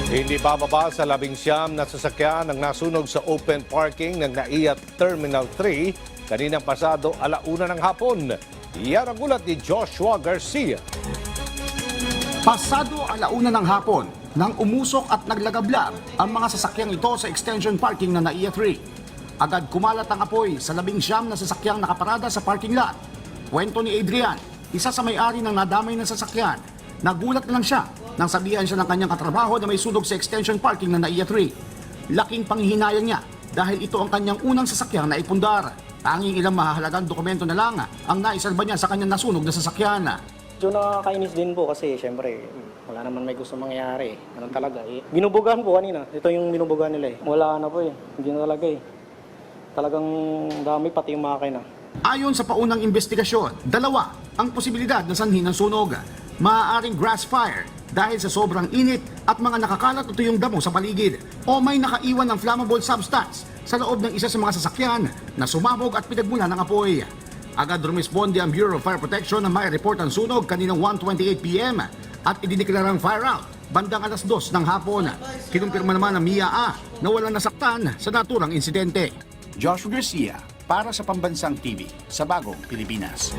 Hindi bababa sa 19 na sasakyan ang nasunog sa open parking ng NAIA Terminal 3 kaninang pasado 1:00 ng hapon. Yan ang ulat ni Joshua Garcia. Pasado 1:00 ng hapon nang umusok at naglagablab ang mga sasakyang ito sa extension parking ng NAIA 3. Agad kumalat ang apoy sa 19 na sasakyang nakaparada sa parking lot. Kwento ni Adrian, isa sa may-ari ng nadamay na sasakyan. Nagulat na lang siya nang sabihan siya ng kanyang katrabaho na may sunog sa extension parking ng NAIA 3. Laking panghihinayang niya dahil ito ang kanyang unang sasakyang na ipundar. Tanging ilang mahahalagang dokumento na lang ang naisalba niya sa kanyang nasunog na sasakyan. So nakakainis din po kasi syempre wala naman may gusto mangyari. Ganun talaga eh. Binubugahan po kanina. Ito yung binubugahan nila eh. Wala na po eh. Hindi na talaga eh. Talagang dami pati yung makina. Ayon sa paunang investigasyon, 2 ang posibilidad na sanhi ng sunog. Maaaring grass fire dahil sa sobrang init at mga nakakalat o tuyong damo sa paligid o may nakaiwan ng flammable substance sa loob ng isa sa mga sasakyan na sumabog at pinagmula ng apoy. Agad rumisponde ang Bureau of Fire Protection na may report ang sunog kaninang 1:28 p.m. at idineklarang fire out bandang 2:00 ng hapon. Kinumpirma naman ng MIA na walang nasaktan sa naturang insidente. Joshua Garcia para sa Pambansang TV sa Bagong Pilipinas.